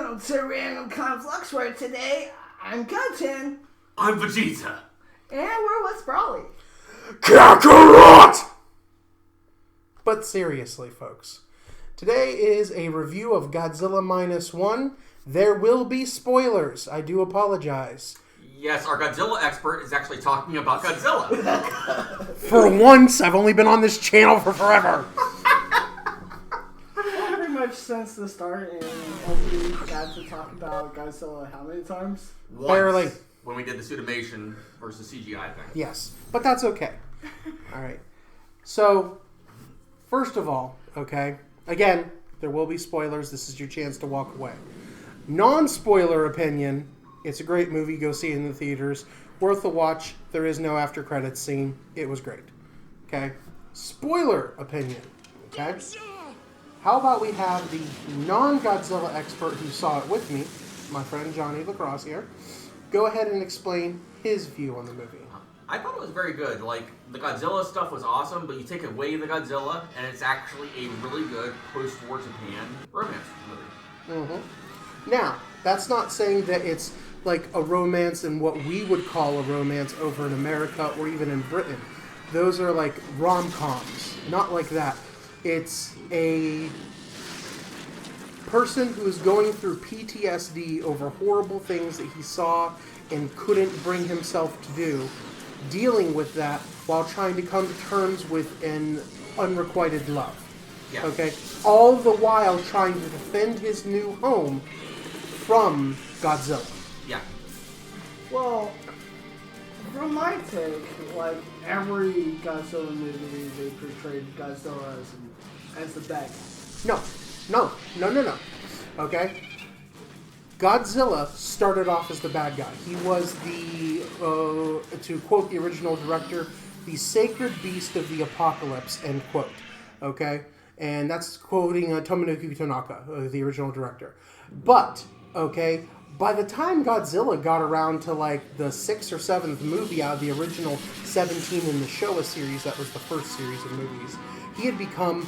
Welcome to Random Conflux, where today I'm Goten. I'm Vegeta. And we're with Brawly. Kakarot! But seriously, folks, today is a review of Godzilla Minus 1. There will be spoilers. I do apologize. Yes, our Godzilla expert is actually talking about Godzilla. For once, I've only been on this channel for forever. Pretty much since the start, and only got to talk about Godzilla how many times? Once, Barely. When we did the Suitimation versus CGI thing. Yes, but that's okay. All right. So, first of all, okay, again, there will be spoilers. This is your chance to walk away. Non-spoiler opinion, it's a great movie. Go see it in the theaters. Worth a watch. There is no after credits scene. It was great. Okay. Spoiler opinion. Okay. How about we have the non-Godzilla expert who saw it with me, my friend Johnny Lacrosse here, go ahead and explain his view on the movie. I thought it was very good. Like, the Godzilla stuff was awesome, but you take away the Godzilla, and it's actually a really good post-war Japan romance movie. Mm-hmm. Now, that's not saying that it's like a romance in what we would call a romance over in America or even in Britain. Those are like rom-coms. Not like that. It's a person who is going through PTSD over horrible things that he saw and couldn't bring himself to do, dealing with that while trying to come to terms with an unrequited love. Yeah. Okay? All the while trying to defend his new home from Godzilla. Yeah. Well, from my take, like every Godzilla movie, they portrayed Godzilla as the bad guy. No. Okay? Godzilla started off as the bad guy. He was the, to quote the original director, the sacred beast of the apocalypse, end quote. Okay? And that's quoting Tomonobu Tanaka, the original director. But, okay, by the time Godzilla got around to like the 6th or 7th movie out of the original 17 in the Showa series, that was the first series of movies, he had become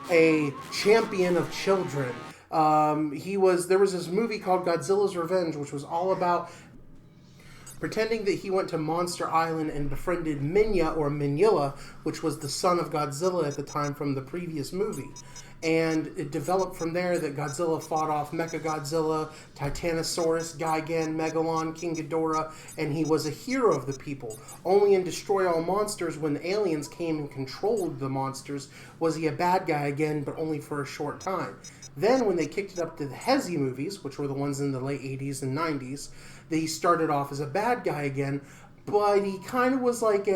a champion of children. There was this movie called Godzilla's Revenge, which was all about pretending that he went to Monster Island and befriended Minya or Minilla, which was the son of Godzilla at the time from the previous movie. And it developed from there that Godzilla fought off Mechagodzilla, Titanosaurus, Gigan, Megalon, King Ghidorah, and he was a hero of the people. Only in Destroy All Monsters, when the aliens came and controlled the monsters, was he a bad guy again, but only for a short time. Then, when they kicked it up to the Hezi movies, which were the ones in the late 80s and 90s, they started off as a bad guy again, but he kind of was like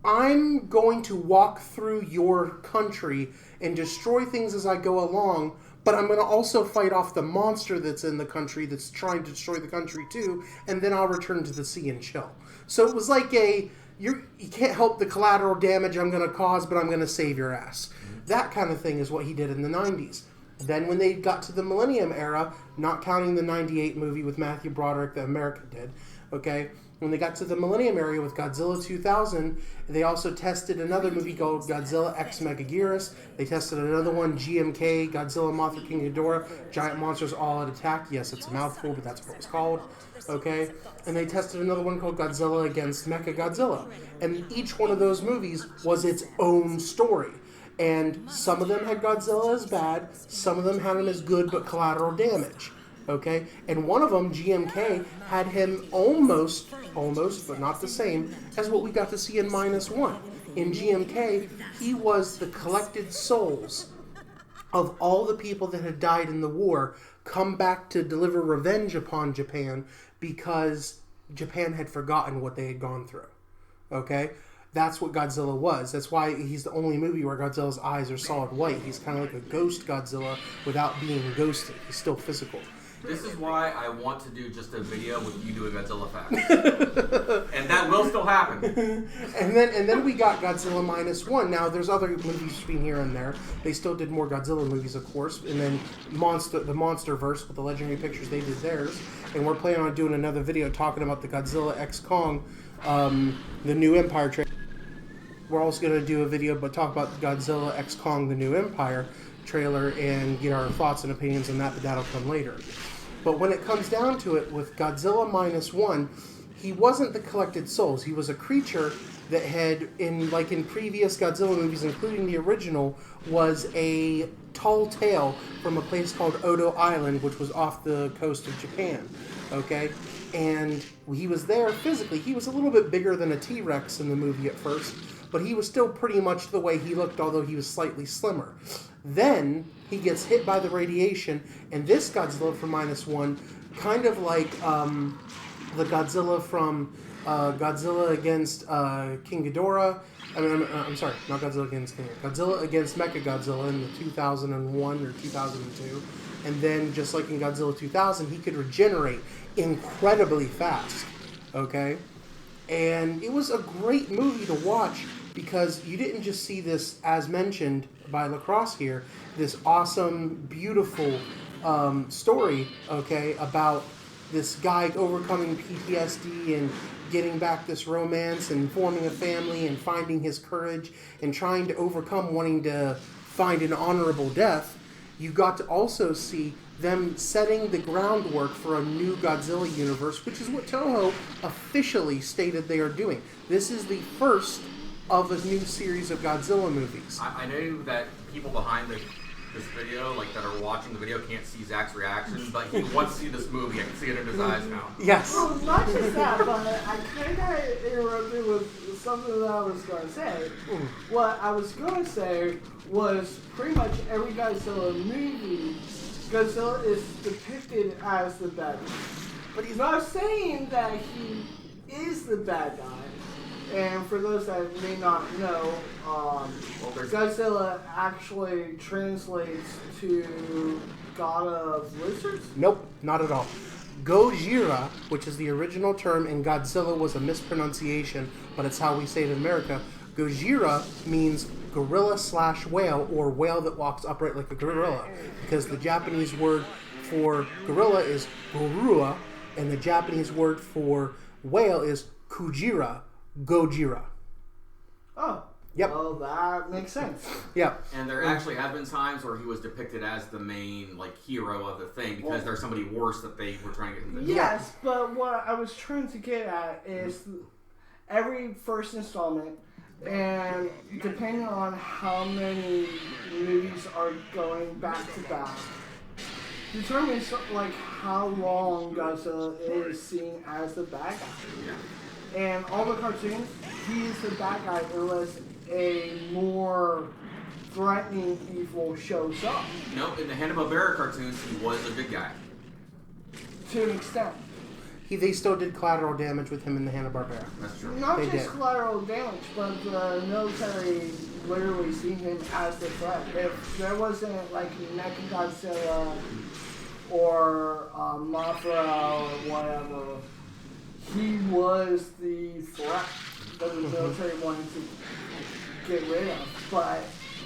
I'm going to walk through your country and destroy things as I go along, but I'm going to also fight off the monster that's in the country that's trying to destroy the country too, and then I'll return to the sea and chill. So it was like you can't help the collateral damage I'm going to cause, but I'm going to save your ass. That kind of thing is what he did in the 90s. Then when they got to the Millennium era, not counting the 98 movie with Matthew Broderick that America did, okay, when they got to the Millennium era with Godzilla 2000, they also tested another movie called Godzilla X Megaguirus. They tested another one, GMK, Godzilla Mothra King Ghidorah, Giant Monsters All Out Attack. Yes, it's a mouthful, but that's what it was called. Okay? And they tested another one called Godzilla against Mechagodzilla. And each one of those movies was its own story. And some of them had Godzilla as bad, some of them had him as good but collateral damage. Okay? And one of them, GMK, had him almost, but not the same, as what we got to see in Minus 1. In GMK, he was the collected souls of all the people that had died in the war come back to deliver revenge upon Japan because Japan had forgotten what they had gone through. Okay? That's what Godzilla was. That's why he's the only movie where Godzilla's eyes are solid white. He's kind of like a ghost Godzilla without being ghosted. He's still physical. This is why I want to do just a video with you doing Godzilla facts. And that will still happen. And then we got Godzilla Minus 1. Now, there's other movies between here and there. They still did more Godzilla movies, of course. And then the Monsterverse with the Legendary Pictures, they did theirs. And we're planning on doing another video talking about the Godzilla X Kong, the New Empire trailer. We're also going to do a video but talk about Godzilla X Kong, the New Empire. trailer and get our thoughts and opinions on that, but that'll come later. But when it comes down to it, with Godzilla Minus One, he wasn't the collected souls. He was a creature that had, in previous Godzilla movies, including the original, was a tall tale from a place called Odo Island, which was off the coast of Japan. Okay? And he was there physically. He was a little bit bigger than a T-Rex in the movie at first, but he was still pretty much the way he looked, although he was slightly slimmer. Then he gets hit by the radiation, and this Godzilla from Minus One, kind of like the Godzilla from Godzilla against King Ghidorah. I'm sorry, not Godzilla against King Ghidorah. Godzilla against Mechagodzilla in the 2001 or 2002. And then, just like in Godzilla 2000, he could regenerate incredibly fast. Okay? And it was a great movie to watch because you didn't just see this, as mentioned by Lacrosse here, this awesome, beautiful story, okay, about this guy overcoming PTSD and getting back this romance and forming a family and finding his courage and trying to overcome wanting to find an honorable death. You got to also see them setting the groundwork for a new Godzilla universe, which is what Toho officially stated they are doing. This is the first of a new series of Godzilla movies. I know that people behind this video, that are watching the video, can't see Zach's reaction, but he wants to see this movie. I can see it in his eyes now. Yes. Well, not just that, but I kind of interrupted with something that I was going to say. What I was going to say was pretty much every Godzilla movie, Godzilla is depicted as the bad guy. But he's not saying that he is the bad guy. And for those that may not know, Godzilla actually translates to God of Lizards? Nope, not at all. Gojira, which is the original term, and Godzilla was a mispronunciation, but it's how we say it in America. Gojira means gorilla/whale, or whale that walks upright like a gorilla, because the Japanese word for gorilla is gorua, and the Japanese word for whale is Kujira. Gojira. Oh. Yep. Well, that makes sense. Yep. And there actually have been times where he was depicted as the main hero of the thing because there's somebody worse that they were trying to get him to do. Yes, but what I was trying to get at is every first installment, and depending on how many movies are going back to back, determines how long Godzilla is seen as the bad guy. Yeah. And all the cartoons, he is the bad guy unless a more threatening evil shows up. No, in the Hanna-Barbera cartoons, he was a good guy. To an extent. They still did collateral damage with him in the Hanna-Barbera. That's true. Not They just did. collateral damage, but the military literally seen him as the threat. If there wasn't Mechagodzilla or Mothra or whatever, he was the threat that the military wanted to get rid of. But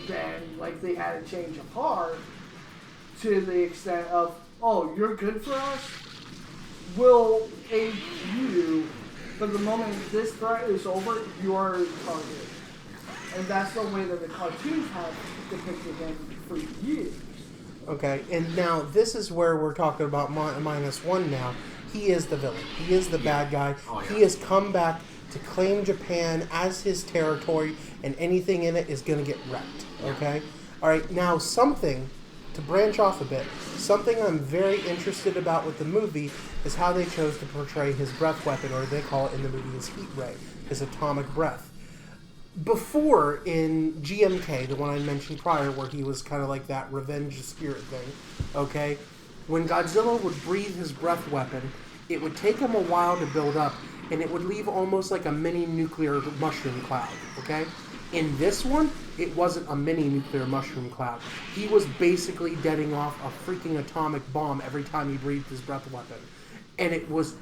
then, they had a change of heart to the extent of, oh, you're good for us? We'll aid you, but the moment this threat is over, you are targeted. And that's the way that the cartoons have depicted him for years. Okay, and now this is where we're talking about Minus One now. He is the villain. He is the bad guy. Oh, yeah. He has come back to claim Japan as his territory, and anything in it is going to get wrecked. Okay? All right, now something, to branch off a bit, something I'm very interested about with the movie is how they chose to portray his breath weapon, or they call it in the movie his heat ray, his atomic breath. Before, in GMK, the one I mentioned prior, where he was kind of like that revenge spirit thing, okay? When Godzilla would breathe his breath weapon, it would take him a while to build up, and it would leave almost like a mini nuclear mushroom cloud, okay? In this one, it wasn't a mini nuclear mushroom cloud. He was basically deading off a freaking atomic bomb every time he breathed his breath weapon. And it was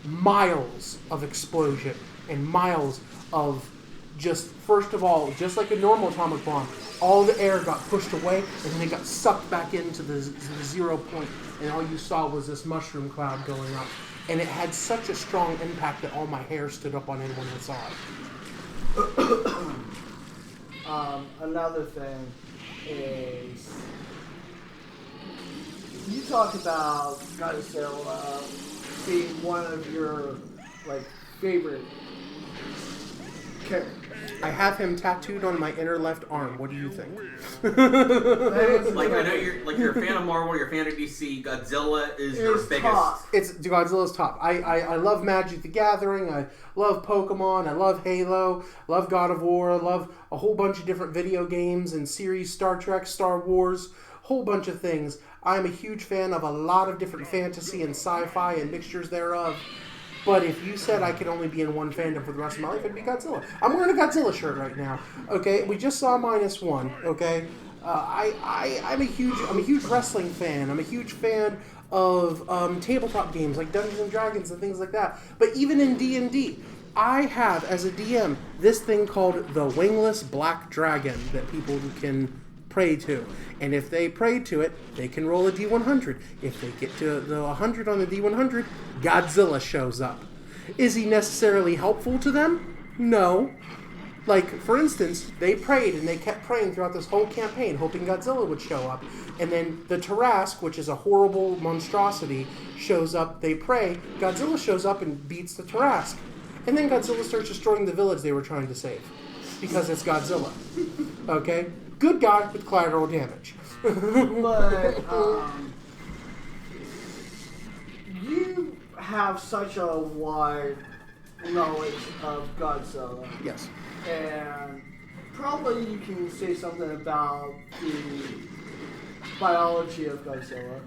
miles of explosion and miles of just, first of all, just like a normal atomic bomb, all the air got pushed away and then it got sucked back into the 0 point, and all you saw was this mushroom cloud going up. And it had such a strong impact that all my hair stood up on end when I saw it. Another thing, is you talk about Godzilla being one of your like favorite characters. I have him tattooed on my inner left arm. What do you think? Like I know you're a fan of Marvel, you're a fan of DC. Godzilla is your biggest. Top. It's Godzilla's top. I love Magic the Gathering. I love Pokemon. I love Halo. Love God of War. I love a whole bunch of different video games and series. Star Trek, Star Wars, whole bunch of things. I'm a huge fan of a lot of different fantasy and sci-fi and mixtures thereof. But if you said I could only be in one fandom for the rest of my life, it'd be Godzilla. I'm wearing a Godzilla shirt right now. Okay, we just saw -1. Okay, I'm a huge wrestling fan. I'm a huge fan of tabletop games like Dungeons and Dragons and things like that. But even in D&D, I have as a DM this thing called the Wingless Black Dragon that people can pray to, and if they pray to it, they can roll a D100. If they get to the 100 on the D100, Godzilla shows up. Is he necessarily helpful to them? No. Like, for instance, they prayed and they kept praying throughout this whole campaign, hoping Godzilla would show up. And then the Tarrasque, which is a horrible monstrosity, shows up, they pray, Godzilla shows up and beats the Tarrasque. And then Godzilla starts destroying the village they were trying to save. Because it's Godzilla. Okay? Good guy with collateral damage. But you have such a wide knowledge of Godzilla. Yes. And probably you can say something about the biology of Godzilla.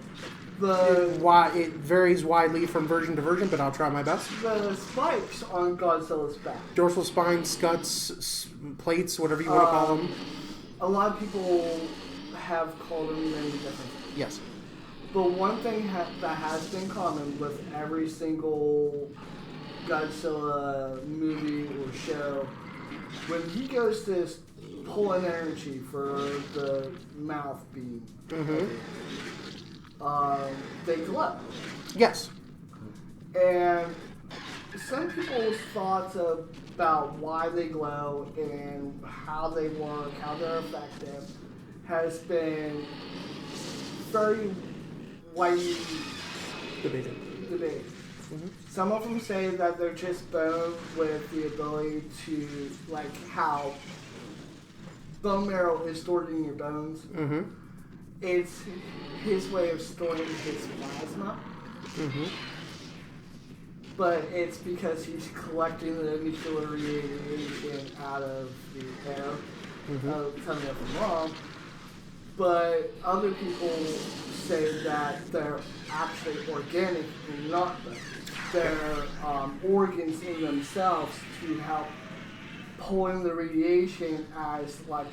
It varies widely from version to version, but I'll try my best. The spikes on Godzilla's back. Dorsal spine, scuts, plates, whatever you want to call them. A lot of people have called them many different things. Yes. But one thing that has been common with every single Godzilla movie or show, when he goes to pull in energy for the mouth beam, they glow. Yes. And some people's thoughts about why they glow and how they work, how they're effective, has been very widely Debated. Some of them say that they're just bone with the ability to, like how bone marrow is stored in your bones. It's his way of storing his plasma. But it's because he's collecting the nuclear radiation out of the air. Tell me if I'm wrong. But other people say that they're actually organic and not them. They're organs in themselves to help pull in the radiation as like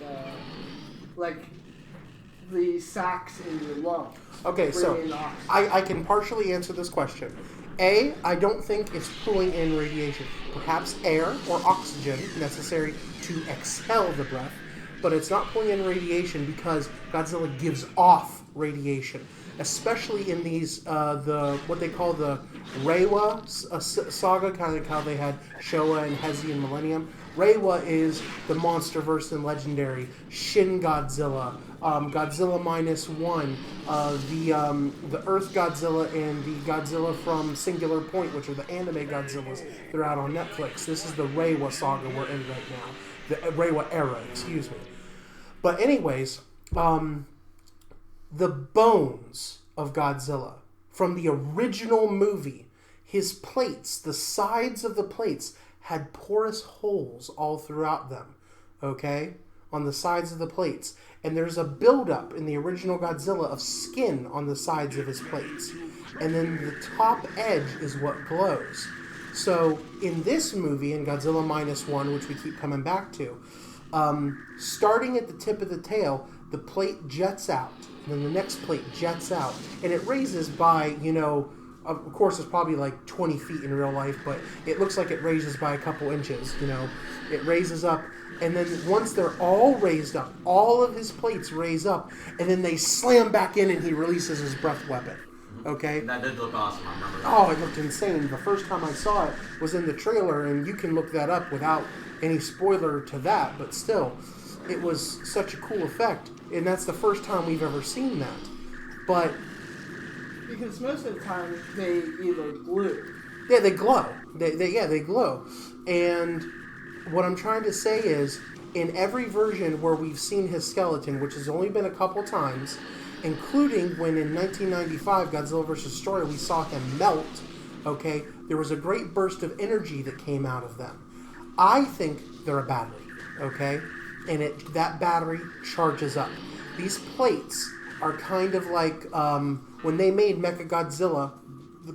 the sacs in your lungs. Okay, so I can partially answer this question. A, I don't think it's pulling in radiation. Perhaps air or oxygen necessary to exhale the breath, but it's not pulling in radiation because Godzilla gives off radiation, especially in these what they call the Reiwa saga, kind of like how they had Showa and Hezi and Millennium. Reiwa is the MonsterVerse and Legendary, Shin Godzilla, Godzilla -1, the Earth Godzilla, and the Godzilla from Singular Point, which are the anime Godzillas. They're out on Netflix. This is the Reiwa saga we're in right now. The Reiwa era, excuse me. But anyways, the bones of Godzilla from the original movie, his plates, the sides of the plates, had porous holes all throughout them, okay, on the sides of the plates. And there's a buildup in the original Godzilla of skin on the sides of his plates. And then the top edge is what glows. So in this movie, in Godzilla -1, which we keep coming back to, starting at the tip of the tail, the plate jets out. And then the next plate jets out. And it raises by, of course, it's probably like 20 feet in real life, but it looks like it raises by a couple inches, It raises up, and then once they're all raised up, all of his plates raise up, and then they slam back in and he releases his breath weapon, okay? That did look awesome, I remember that. Oh, it looked insane. The first time I saw it was in the trailer, and you can look that up without any spoiler to that, but still, it was such a cool effect. And that's the first time we've ever seen that. But because most of the time they either glue. yeah, they glow. They glow. And what I'm trying to say is, in every version where we've seen his skeleton, which has only been a couple times, including when in 1995 Godzilla vs. Destroyer we saw him melt, okay, there was a great burst of energy that came out of them. I think they're a battery, okay, and that battery charges up. These plates are kind of like when they made Mechagodzilla,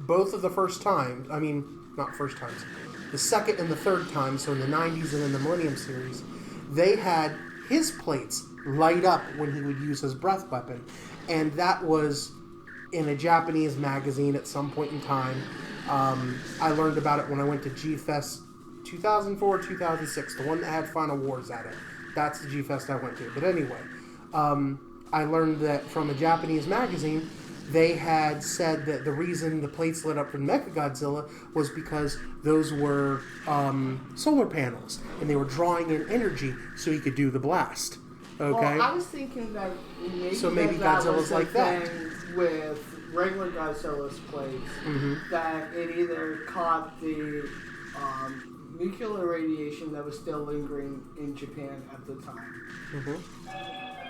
both of the first times, I mean, not first times, the second and the third time, so in the 90s and in the Millennium series, they had his plates light up when he would use his breath weapon. And that was in a Japanese magazine at some point in time. I learned about it when I went to G-Fest 2004, 2006, the one that had Final Wars at it. That's the G-Fest I went to. But anyway, I learned that from a Japanese magazine, they had said that the reason the plates lit up from Mechagodzilla was because those were solar panels, and they were drawing in energy so he could do the blast. Okay. Well, I was thinking that maybe that Godzilla's was the like that. thing with regular Godzilla's plates, that it either caught the nuclear radiation that was still lingering in Japan at the time,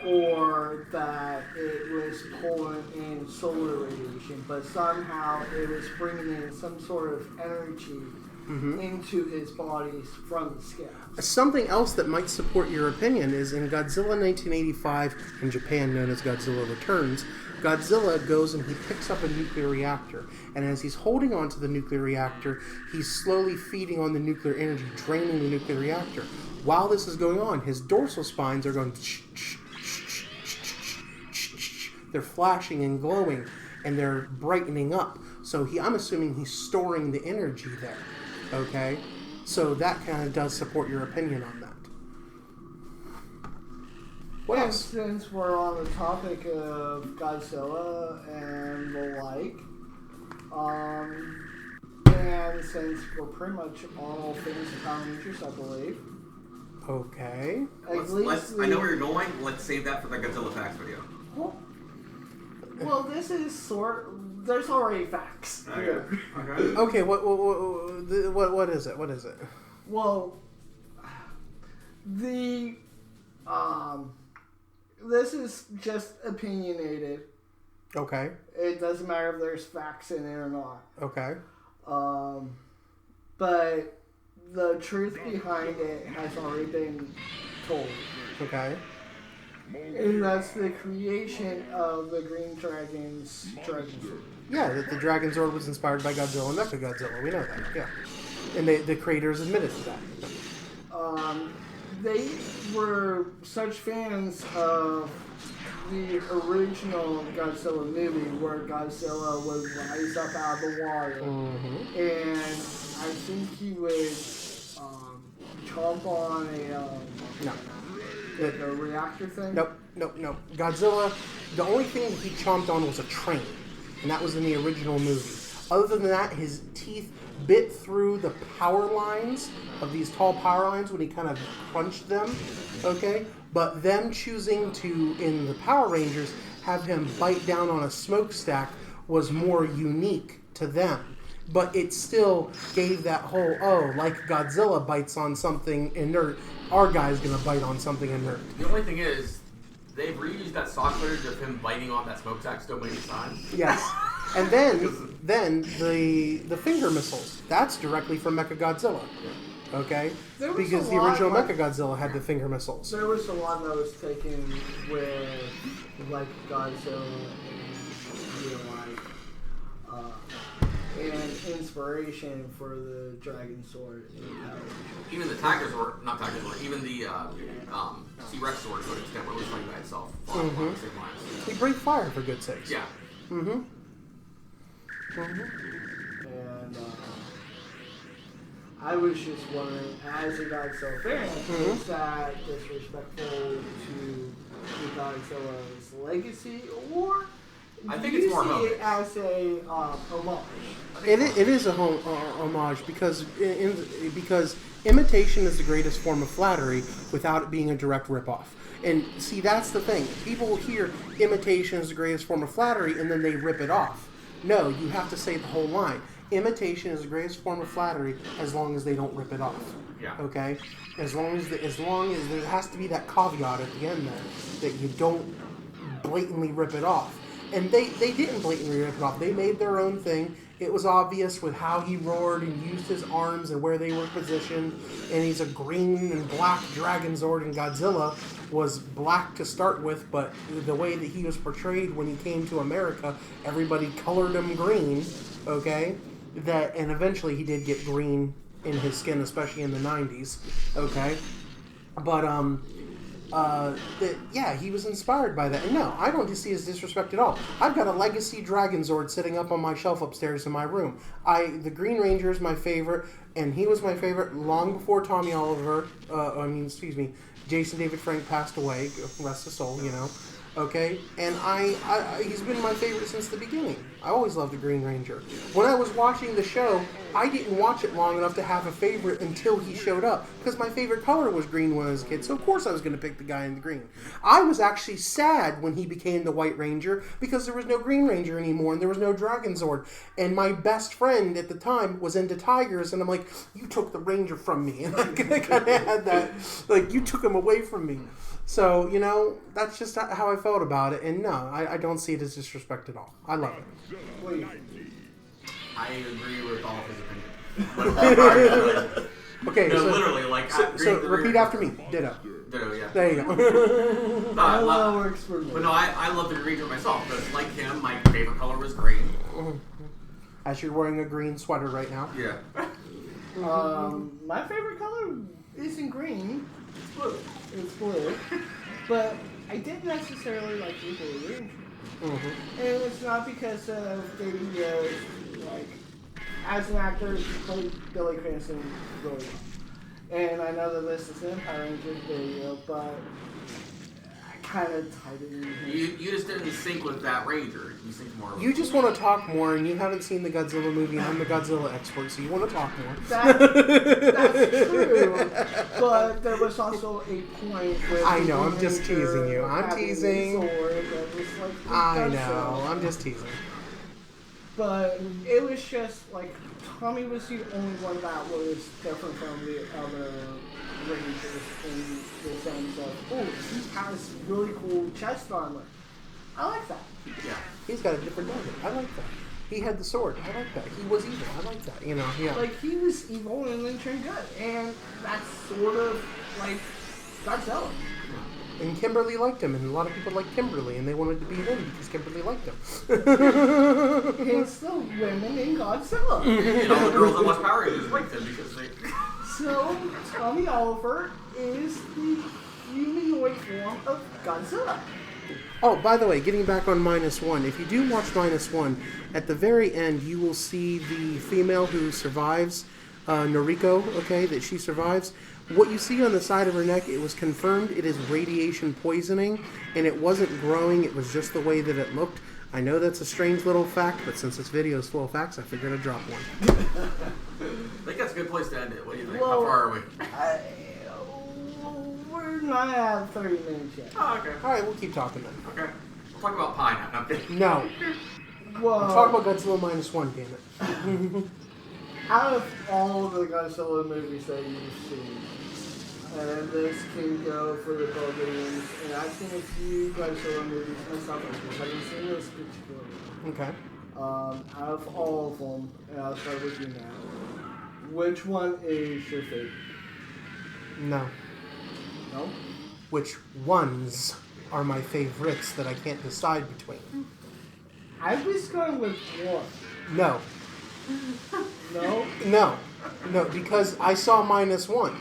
or that it was pulling in solar radiation, but somehow it was bringing in some sort of energy into his body from the scale. Something else that might support your opinion is in Godzilla 1985, in Japan known as Godzilla Returns, Godzilla goes and he picks up a nuclear reactor. And as he's holding onto the nuclear reactor, he's slowly feeding on the nuclear energy, draining the nuclear reactor. While this is going on, his dorsal spines are going... They're flashing and glowing, and they're brightening up. So I'm assuming he's storing the energy there. Okay? So that kind of does support your opinion on that. What else? Since we're on the topic of Godzilla and the like, and since we're pretty much on all things Power Rangers, I believe. Okay. I know where you're going. Let's save that for the Godzilla facts video. Well, this is there's already facts here. Okay. What is it? What is it? Well, this is just opinionated. Okay. It doesn't matter if there's facts in it or not. Okay. But the truth behind it has already been told. Okay. And that's the creation of the Green Dragon's Dragon Zord. Yeah, that the Dragon Zord was inspired by Godzilla and Mechagodzilla. We know that. Yeah. And the creators admitted to that. They were such fans of the original Godzilla movie where Godzilla would rise up out of the water. And I think he would chomp on a reactor thing? Nope. Godzilla, the only thing he chomped on was a train. And that was in the original movie. Other than that, his teeth bit through the power lines of these tall power lines when he kind of crunched them. Okay? But them choosing to, in the Power Rangers, have him bite down on a smokestack was more unique to them. But it still gave that whole, like Godzilla bites on something inert, our guy's gonna bite on something inert. The only thing is, they've reused that stock footage of him biting on that smokestack so many times. Yes. And then the finger missiles, that's directly from Mechagodzilla. Okay? Because the original Mechagodzilla had the finger missiles. There was a lot that was taken with, like, Godzilla and inspiration for the Dragon Sword. Even the Tiger Sword, not Tiger Sword, even the T-Rex Sword to an extent where it was fighting by itself. Along the same lines. He breathed fire, for good's sakes. Yeah. And I was just wondering, as a Godzilla fan, is that disrespectful to Godzilla's legacy, or I think Do it's you more see homage. it as a homage? It is a homage because because imitation is the greatest form of flattery without it being a direct ripoff. And see, that's the thing. People will hear imitation is the greatest form of flattery, and then they rip it off. No, you have to say the whole line. Imitation is the greatest form of flattery as long as they don't rip it off. Yeah. Okay? As long as there has to be that caveat at the end there that you don't blatantly rip it off. And they didn't blatantly rip it off. They made their own thing. It was obvious with how he roared and used his arms and where they were positioned. And he's a green and black Dragon Zord, and Godzilla was black to start with, but the way that he was portrayed when he came to America, everybody colored him green, okay? And eventually he did get green in his skin, especially in the 90s, okay? But, yeah, he was inspired by that. And no, I don't see his disrespect at all. I've got a Legacy Dragon Zord sitting up on my shelf upstairs in my room. The Green Ranger is my favorite, and he was my favorite long before Tommy Oliver, Jason David Frank passed away, rest his soul, you know. Okay, and he's been my favorite since the beginning. I always loved the Green Ranger. When I was watching the show, I didn't watch it long enough to have a favorite until he showed up, because my favorite color was green when I was a kid, so of course I was going to pick the guy in the green. I was actually sad when he became the White Ranger, because there was no Green Ranger anymore, and there was no Dragon Zord, and my best friend at the time was into tigers, and I'm like, you took the Ranger from me, and I kind of had that, like, you took him away from me. So, you know, that's just how I felt about it. And no, I don't see it as disrespect at all. I love it. I agree with all of his opinions. Okay, no, so literally, like... So repeat after me. Ditto. Ditto, yeah. There you go. That works for me. But no, I love the Green Ranger myself, because like him, my favorite color was green. As you're wearing a green sweater right now. Yeah. My favorite color isn't green. It's blue. It's blue. But I didn't necessarily like the Blue Ranger. Mm-hmm. And it's not because of David Yost, like, as an actor, he played Billy Cranston really well. And I know that this is an Power Rangers video, but I kind of tied it in. You just didn't sync with that Ranger. You synced more with... You just want to talk more, and you haven't seen the Godzilla movie, and I'm the Godzilla expert, so you want to talk more. That's true, but there was also a point where... I know, I'm just teasing you. I'm teasing. I know, I'm just teasing. But it was just, like, Tommy was the only one that was different from the other Rangers in the sense of, oh, he has really cool chest armor. I like that. Yeah. He's got a different name. I like that. He had the sword. I like that. He was evil. I like that. You know, yeah. Like, he was evil and then turned good. And that's sort of, like, Godzilla. And Kimberly liked him, and a lot of people liked Kimberly, and they wanted to be him because Kimberly liked him. It's the women in Godzilla. You know, the girls that watch Power Rangers liked him because they... So, Tommy Oliver is the humanoid form of Godzilla. Oh, by the way, getting back on -1, if you do watch -1, at the very end, you will see the female who survives, Noriko, okay, that she survives. What you see on the side of her neck, it was confirmed it is radiation poisoning, and it wasn't growing, it was just the way that it looked. I know that's a strange little fact, but since this video is full of facts, I figured I'd drop one. I think that's a good place to end it. What do you think? Well, how far are we? We're not at 30 minutes yet. Oh, okay. Alright, we'll keep talking then. Okay. We'll talk about pie now. No. Well, We'll talk about Godzilla -1, damn it. out of all the Godzilla movies that you've seen, and this can go for the Bulgarians, and I've seen a few Godzilla movies myself, I haven't seen this particular one. Okay. Out of all of them, and I'll start with you now, which one is your favorite? No. No? Which ones are my favorites that I can't decide between? I was going with one. No. No? No, because I saw -1.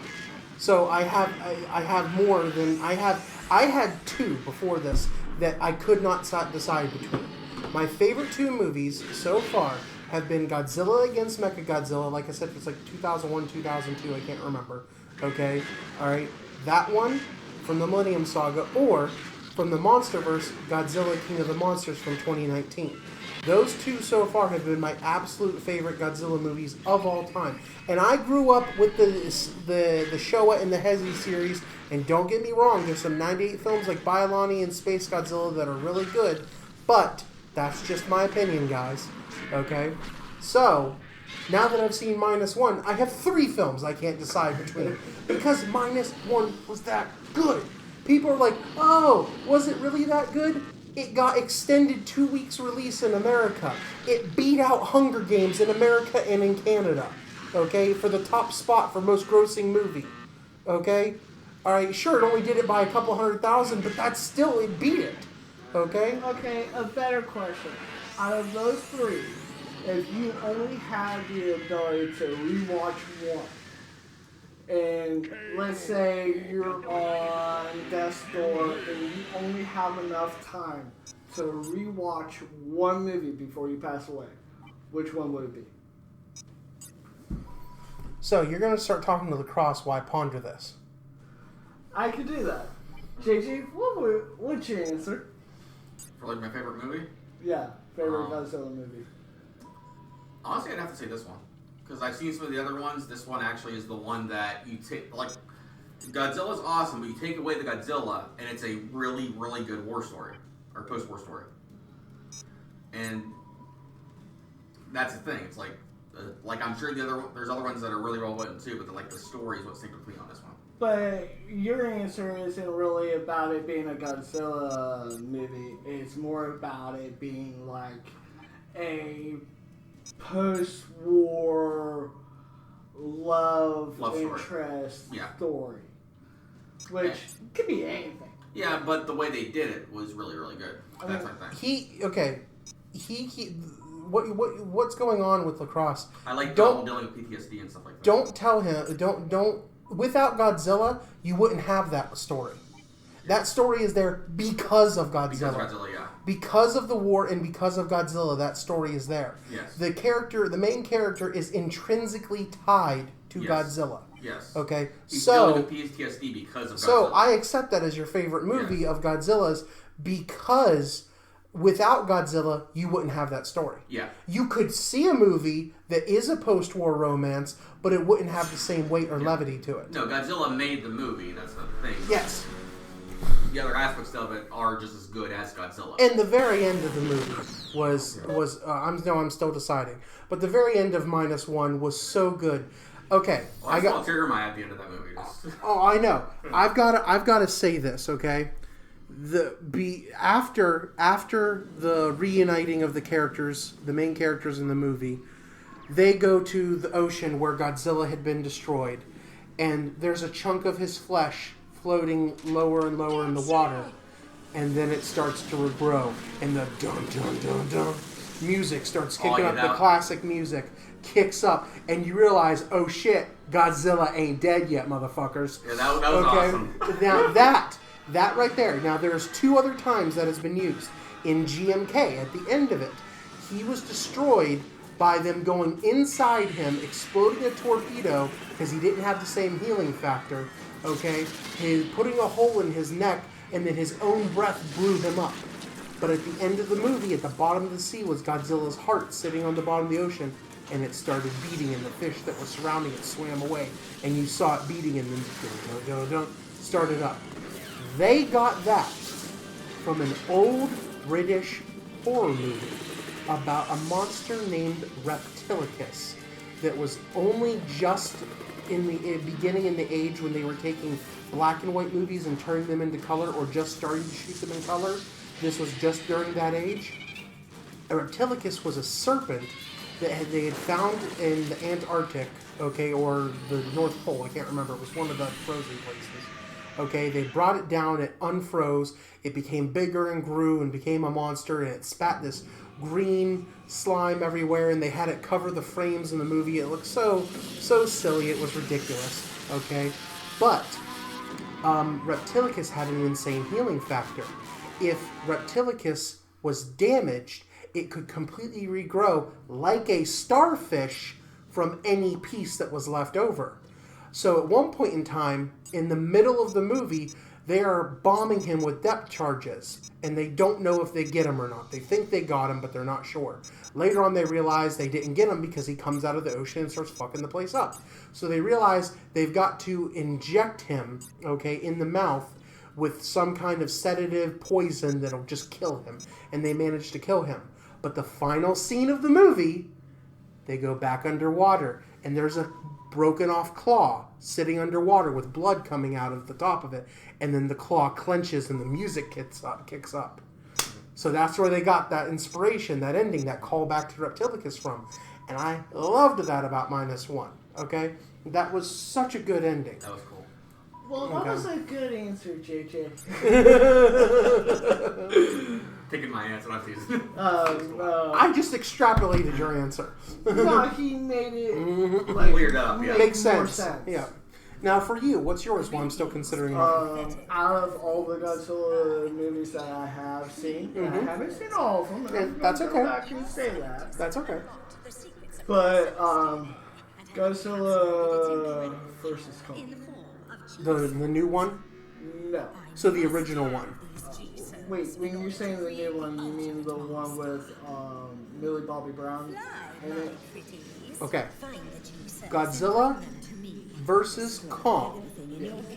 So I have more than I had two before this that I could not decide between. My favorite two movies so far have been Godzilla against Mechagodzilla. Like I said, it's like 2001, 2002. I can't remember. Okay, all right, that one from the Millennium Saga, or from the MonsterVerse, Godzilla King of the Monsters from 2019. Those two so far have been my absolute favorite Godzilla movies of all time. And I grew up with the Showa and the Hezi series, and don't get me wrong, there's some 98 films like Bylani and Space Godzilla that are really good, but that's just my opinion, guys. Okay? So, now that I've seen -1, I have 3 films I can't decide between, because -1 was that good. People are like, oh, was it really that good? It got extended 2 weeks release in America. It beat out Hunger Games in America and in Canada, okay, for the top spot for most grossing movie, okay? All right, sure, it only did it by a couple 100,000, but that's still, it beat it, okay? Okay, a better question. Out of those 3, if you only had the ability to rewatch one, and let's say you're on death's door and you only have enough time to rewatch one movie before you pass away, which one would it be? So you're going to start talking to Lacrosse while I ponder this. I could do that. JJ, what's your answer? For like my favorite movie? Yeah, favorite Godzilla movie. Honestly, I'd have to say this one. Because I've seen some of the other ones. This one actually is the one that you take, like, Godzilla's awesome, but you take away the Godzilla, and it's a really, really good war story. Or post-war story. And that's the thing. It's like I'm sure there's other ones that are really well written too, but the story is what's complete on this one. But your answer isn't really about it being a Godzilla movie. It's more about it being like a post-war love interest story. Which could be anything. Yeah, but the way they did it was really, really good. That's my thing. What's going on with Lacrosse? I like dealing with PTSD and stuff like that. Don't tell him, don't, without Godzilla, you wouldn't have that story. That story is there because of Godzilla. Because of Godzilla, yeah. Because of the war and because of Godzilla, that story is there. Yes. The main character is intrinsically tied to Godzilla. Yes. Okay. He's dealing with PTSD because of Godzilla. So I accept that as your favorite movie of Godzilla's because without Godzilla, you wouldn't have that story. Yeah. You could see a movie that is a post-war romance, but it wouldn't have the same weight or levity to it. No, Godzilla made the movie. That's the thing. Yes. The other aspects of it are just as good as Godzilla. And the very end of the movie was I'm still deciding, but the very end of -1 was so good. Okay, well, I got tear my at the end of that movie. Oh, I know. I've got to say this. Okay, after the reuniting of the characters, the main characters in the movie, they go to the ocean where Godzilla had been destroyed, and there's a chunk of his flesh floating lower and lower in the water, and then it starts to regrow, and the dun dun dun dun music starts kicking up. The classic music kicks up, and you realize, oh shit, Godzilla ain't dead yet, motherfuckers. Yeah, that was awesome. Now that right there. Now there's 2 other times that has been used in GMK. At the end of it, he was destroyed by them going inside him, exploding a torpedo because he didn't have the same healing factor. Okay, putting a hole in his neck, and then his own breath blew him up. But at the end of the movie, at the bottom of the sea, was Godzilla's heart sitting on the bottom of the ocean, and it started beating, and the fish that were surrounding it swam away, and you saw it beating, and then started up. They got that from an old British horror movie about a monster named Reptilicus that was only just in the beginning in the age when they were taking black and white movies and turning them into color, or just starting to shoot them in color. This was just during that age. A Reptilicus was a serpent that they had found in the Antarctic, okay, or the North Pole. I can't remember. It was one of the frozen places. Okay, they brought it down. It unfroze. It became bigger and grew and became a monster, and it spat this green slime everywhere, and they had it cover the frames in the movie. It looked so silly. It was ridiculous. Okay, but Reptilicus had an insane healing factor. If Reptilicus was damaged, it could completely regrow like a starfish from any piece that was left over. So at one point in time, in the middle of the movie, They are bombing him with depth charges, and they don't know if they get him or not. They think they got him, but they're not sure. Later on, they realize they didn't get him because he comes out of the ocean and starts fucking the place up. So they realize they've got to inject him, okay, in the mouth with some kind of sedative poison that'll just kill him. And they manage to kill him. But the final scene of the movie, they go back underwater, and there's a broken off claw sitting underwater with blood coming out of the top of it, and then the claw clenches and the music kicks up. So that's where they got that inspiration, that ending, that callback to Reptilicus from. And I loved that about -1. Okay? That was such a good ending. That was cool. Well, that was a good answer, JJ. Taking my answer, not these. I just extrapolated your answer. No, he made it Weird up, yeah. Makes more sense. Yeah. Now for you, what's yours? Well, I'm still considering it. Out of all the Godzilla movies that I have seen, and I haven't seen all of them. Yeah, that's okay. I can say that. That's okay. But Godzilla versus Kong. The new one? No. So the original one. Wait, when you're saying the new one, you mean the one with Millie Bobby Brown in it? Okay. Godzilla versus Kong.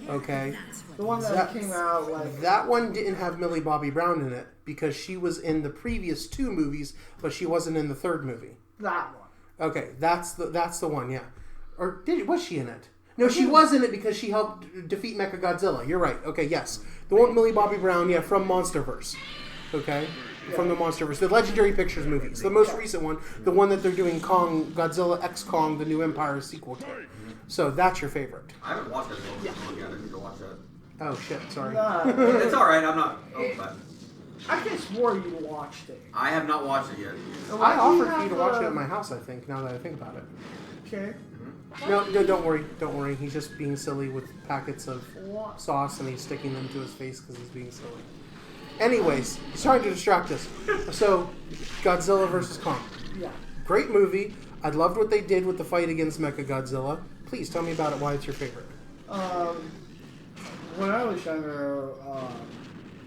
Okay. The one that came out like... That one didn't have Millie Bobby Brown in it because she was in the previous 2 movies, but she wasn't in the 3rd movie. That one. Okay, that's the one, yeah. Or was she in it? No, she was in it because she helped defeat Mechagodzilla. You're right. Okay, yes. The one with Millie Bobby Brown, yeah, from Monsterverse. Okay? Yeah. From the Monsterverse. The Legendary Pictures movies. The most recent one. The one that they're doing Godzilla X Kong, the New Empire sequel to. So that's your favorite. I haven't watched it. Yeah. I need to watch that. Oh, shit. Sorry. It's alright. I'm not... I could swore you watched it. I have not watched it yet. I offered for you to watch it at my house, I think, now that I think about it. Okay. No, don't worry. Don't worry. He's just being silly with packets of sauce, and he's sticking them to his face because he's being silly. Anyways, he's trying to distract us. So, Godzilla vs. Kong. Yeah. Great movie. I loved what they did with the fight against Mechagodzilla. Please tell me about it, why it's your favorite. When I was younger,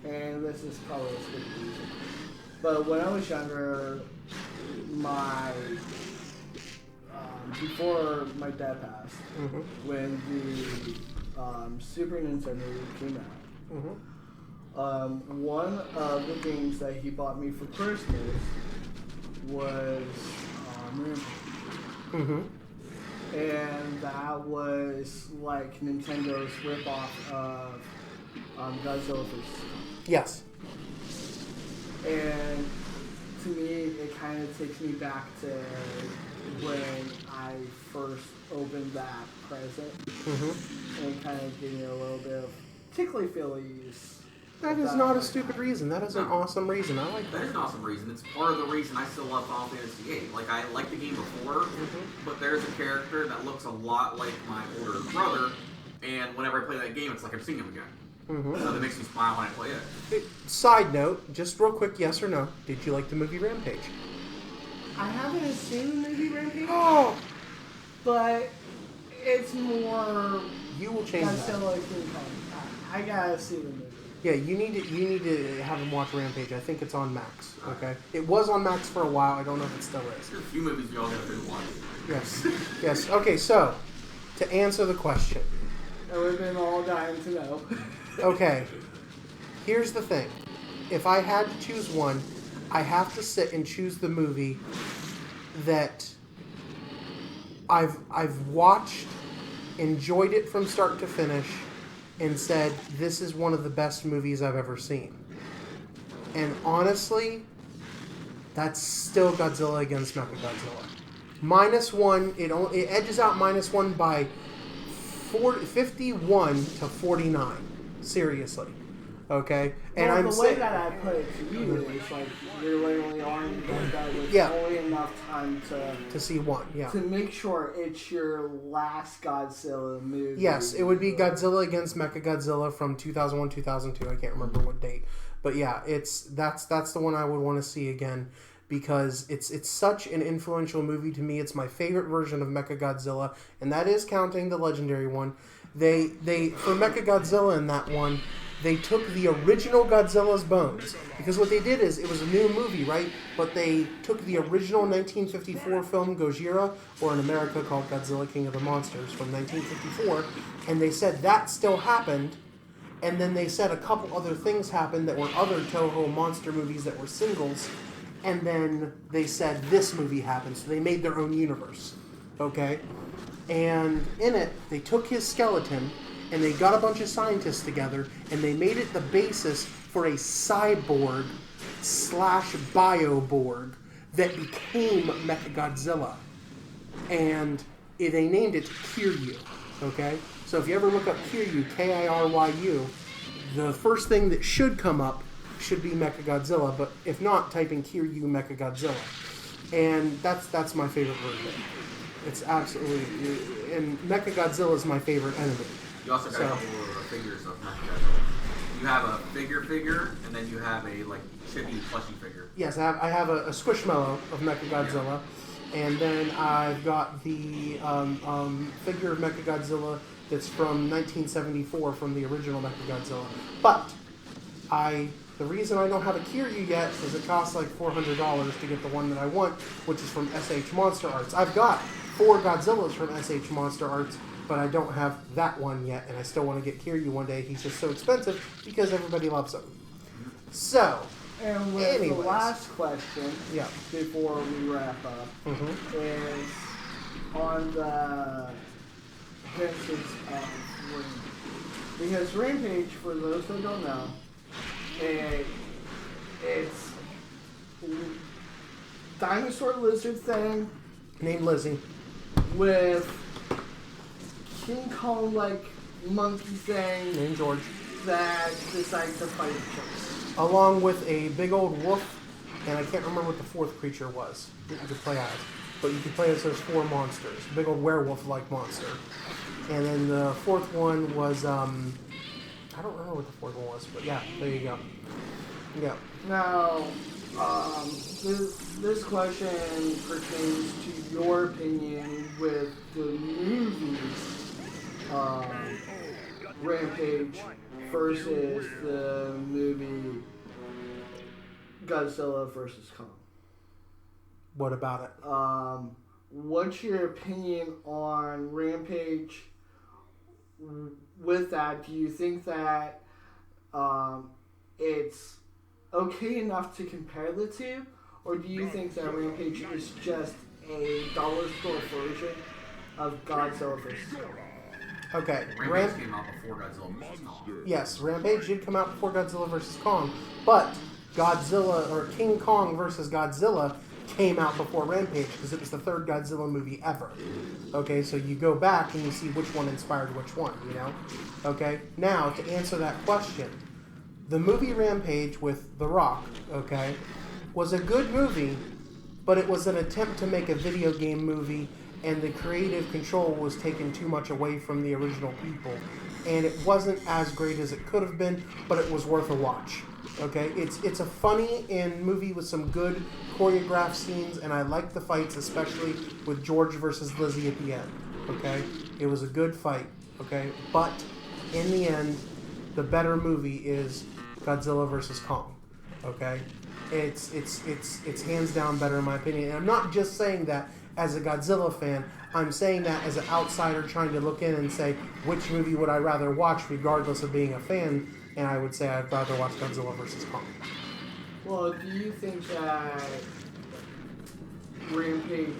and this is probably a stupid reason, but when I was younger, before my dad passed, when the Super Nintendo came out, one of the games that he bought me for Christmas was Rampage. And that was like Nintendo's ripoff of Godzilla vs. Yes. And to me, it kind of takes me back to when I first opened that present, and kind of gave me a little bit of tickly feelies. That is not a stupid reason. That is an awesome reason. I like that. That is an awesome reason. It's part of the reason I still love Final Fantasy VIII. Like, I liked the game before, but there's a character that looks a lot like my older brother, and whenever I play that game, it's like I'm seeing him again. So that makes me smile when I play it. Side note, just real quick, yes or no, did you like the movie Rampage? I haven't seen the movie Rampage. Oh! But it's more... You will change Godzilla King Kong. I gotta see the movie. Yeah, you need to have him watch Rampage. I think it's on Max. Okay, it was on Max for a while. I don't know if it still is. There's a few movies we all gotta do watch. Yes, yes. Okay, so to answer the question, and we've been all dying to know. Okay, here's the thing: if I had to choose one, I have to sit and choose the movie that I've watched, enjoyed it from start to finish, and said, this is one of the best movies I've ever seen. And honestly, that's still Godzilla against Mechagodzilla. -1, it edges out -1 by 51 to 49. Seriously. Okay? And well, I'm the way that I put it to you is like you're literally on that with only enough time to see one, to make sure it's your last Godzilla movie. Yes, it would be Godzilla against Mechagodzilla from 2001, 2002. I can't remember what date, but yeah, that's the one I would want to see again because it's such an influential movie to me. It's my favorite version of Mechagodzilla, and that is counting the legendary one. They for Mechagodzilla in that one, they took the original Godzilla's bones, because what they did is, it was a new movie, right? But they took the original 1954 film Gojira, or in America called Godzilla King of the Monsters, from 1954, and they said that still happened, and then they said a couple other things happened that were other Toho monster movies that were singles, and then they said this movie happened, so they made their own universe, okay? And in it, they took his skeleton, and they got a bunch of scientists together, and they made it the basis for a cyborg / bioborg that became Mechagodzilla. And they named it Kiryu, okay? So if you ever look up Kiryu, Kiryu, the first thing that should come up should be Mechagodzilla, but if not, type in Kiryu Mechagodzilla. And that's my favorite version. It's absolutely... And Mechagodzilla is my favorite enemy. You also got a couple of figures of Mechagodzilla. You have a figure, and then you have a like chibi plushy figure. Yes, I have a Squishmallow of Mechagodzilla, and then I've got the figure of Mechagodzilla that's from 1974 from the original Mechagodzilla. But the reason I don't have a Kiryu yet is it costs like $400 to get the one that I want, which is from SH Monster Arts. I've got 4 Godzillas from SH Monster Arts, but I don't have that one yet, and I still want to get Kiryu one day. He's just so expensive because everybody loves him. So, and with the last question, yeah, before we wrap up, is on the hints of Rampage. Because Rampage, for those that don't know, it's dinosaur lizard thing named Lizzie with King Kong like monkey thing named George that decides to fight each other. Along with a big old wolf, and I can't remember what the 4th creature was that you could play as. But you could play as those 4 monsters. Big old werewolf-like monster. And then the 4th one was, I don't remember what the 4th one was, but yeah, there you go. Yeah. Now, this question pertains to your opinion with the movie Rampage versus the movie Godzilla vs. Kong. What about it? What's your opinion on Rampage with that? Do you think that it's okay enough to compare the two? Or do you think that Rampage is just a dollar store version of Godzilla vs. Kong? Okay. Rampage came out before Godzilla vs. Kong. Yes, Rampage did come out before Godzilla vs. Kong, but Godzilla, or King Kong versus Godzilla, came out before Rampage because it was the 3rd Godzilla movie ever. Okay, so you go back and you see which one inspired which one, you know? Okay, now to answer that question, the movie Rampage with The Rock, okay, was a good movie, but it was an attempt to make a video game movie, and the creative control was taken too much away from the original people. And it wasn't as great as it could have been, but it was worth a watch. Okay, it's a funny movie with some good choreographed scenes, and I like the fights, especially with George versus Lizzie at the end. Okay, it was a good fight. Okay, but in the end, the better movie is Godzilla versus Kong. Okay, it's hands down better in my opinion. And I'm not just saying that as a Godzilla fan. I'm saying that as an outsider trying to look in and say which movie would I rather watch, regardless of being a fan. And I would say I'd rather watch Godzilla vs. Kong. Well, do you think that Rampage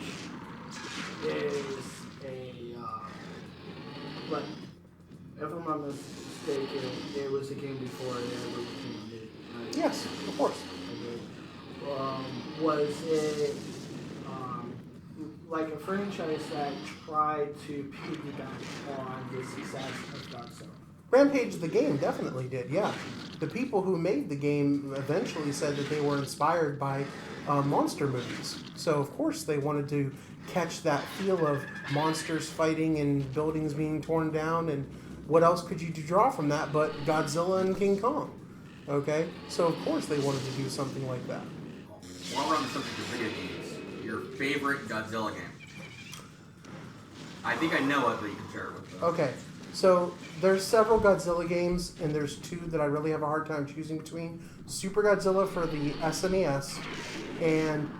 is like, if I'm not mistaken, it was a game before it ever became a movie, right? Yes, of course. Okay. Was it like a franchise that tried to piggyback on the success of Godzilla? Rampage the game definitely did, yeah. The people who made the game eventually said that they were inspired by monster movies. So, of course, they wanted to catch that feel of monsters fighting and buildings being torn down, and what else could you draw from that but Godzilla and King Kong? Okay? So, of course, they wanted to do something like that. While we're on the subject of video games, your favorite Godzilla game? I think I know it, but you can share it with us. Okay. So there's several Godzilla games, and there's two that I really have a hard time choosing between: Super Godzilla for the SNES and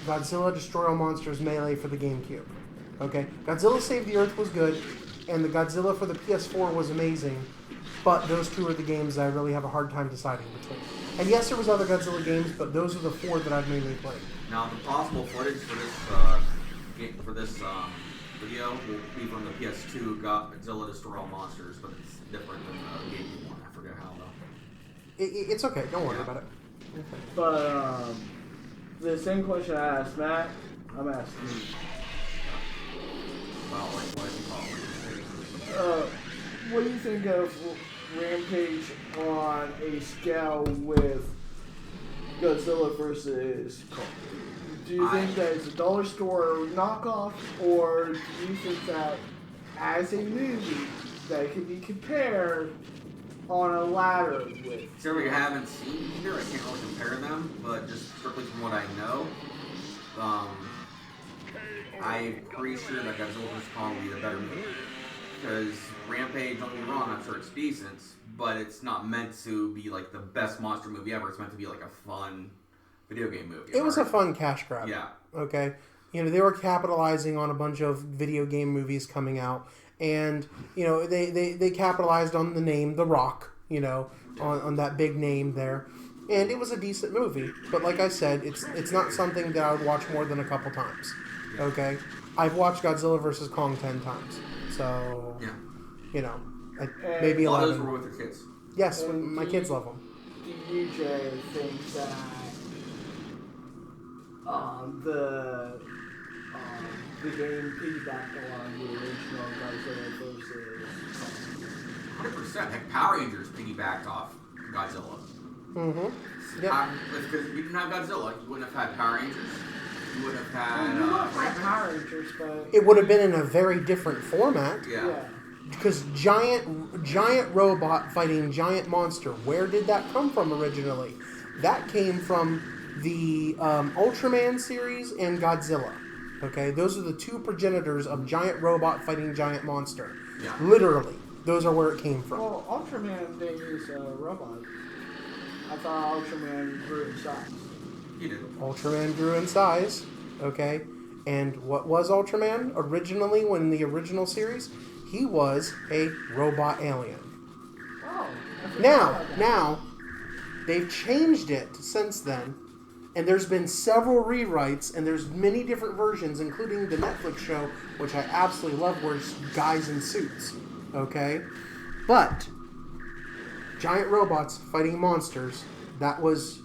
Godzilla Destroy All Monsters Melee for the GameCube. Okay, Godzilla Save the Earth was good, and the Godzilla for the PS4 was amazing, but those two are the games I really have a hard time deciding between. And yes, there was other Godzilla games, but those are the four that I've mainly played. Now, the possible footage for this video will be from the PS2 Godzilla Destroy All Monsters, but it's different than the GameCube one. I forget how though. It's okay. Don't worry about it. Okay. But the same question I asked Matt, I'm asking you. Well, like what you call it? What do you think of Rampage on a scale with Godzilla versus Kong? Do you think that it's a dollar store knockoff, or do you think that as a movie that it can be compared on a ladder with? So we haven't seen either. I can't really compare them, but just strictly from what I know, I'm pretty sure that Godzilla vs. Kong will be the better movie. Because Rampage, don't get me wrong, I'm sure it's decent, but it's not meant to be like the best monster movie ever. It's meant to be like a fun video game movie. It was a fun cash grab. Yeah. Okay. You know, they were capitalizing on a bunch of video game movies coming out, and you know they capitalized on the name The Rock. You know, on that big name there, and it was a decent movie. But like I said, it's not something that I would watch more than a couple times. Okay. I've watched Godzilla vs. Kong 10 times. So, yeah. You know, maybe a lot 11. of those were with your kids. Yes, my kids love them. Do you, Jay, think that the game piggybacked on the original Godzilla versus Kong? 100%. Heck, Power Rangers piggybacked off Godzilla. Mm-hmm. Yeah. Because if you didn't have Godzilla, you wouldn't have had Power Rangers. You would have had. You would have had Power Rangers, but It would have been in a very different format. Yeah. Because giant robot fighting giant monster. Where did that come from originally? That came from the Ultraman series and Godzilla. Okay, those are the two progenitors of giant robot fighting giant monster. Yeah. Literally, those are where it came from. Well, Ultraman didn't use a robot. I thought Ultraman grew in size. He did. Ultraman grew in size. Okay, and what was Ultraman originally when in the original series? He was a robot alien. Oh. I forgot about that. Now, they've changed it since then, and there's been several rewrites, and there's many different versions, including the Netflix show, which I absolutely love, where it's guys in suits. Okay? But, giant robots fighting monsters, that was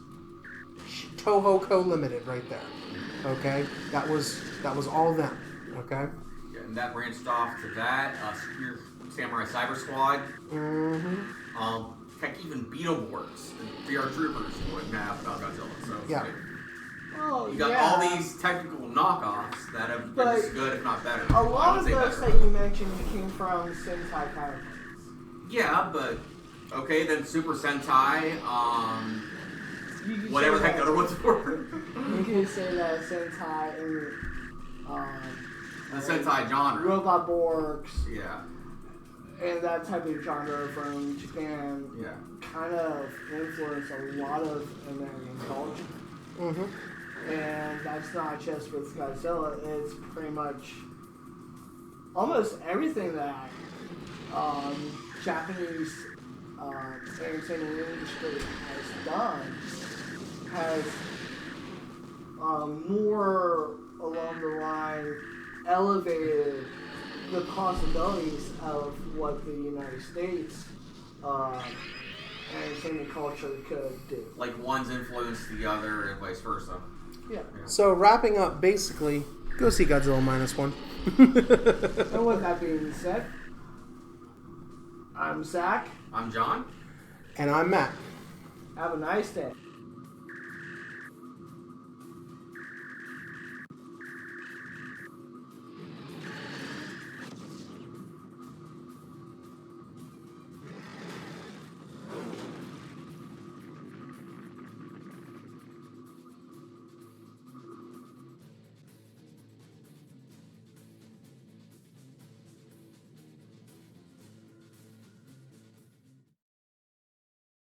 Toho Co Ltd. Right there. Okay? That was all of them. Okay? Yeah, and that branched off to that. Your Samurai Cyber Squad. Mm-hmm. Heck, even Beetleborgs and VR Troopers wouldn't have about Godzilla. So Yeah. like, Oh, you got yeah. all these technical knockoffs that have been as good, if not better. A lot of those that you mentioned came from Sentai Power Plants. Yeah, but okay, then Super Sentai. You could Whatever say the heck the that- other ones were. You can say that Sentai and The Sentai genre. Robot Borgs Yeah. and that type of genre from Japan Yeah. kind of influenced a lot of American culture. Mm-hmm. And that's not just with Godzilla, it's pretty much almost everything that Japanese entertainment industry has done has more along the line elevated the possibilities of what the United States entertainment culture could do. Like one's influenced the other and vice versa. Yeah. So wrapping up, basically, go see Godzilla Minus One. And with that being said, I'm Zach. I'm John. And I'm Matt. Have a nice day.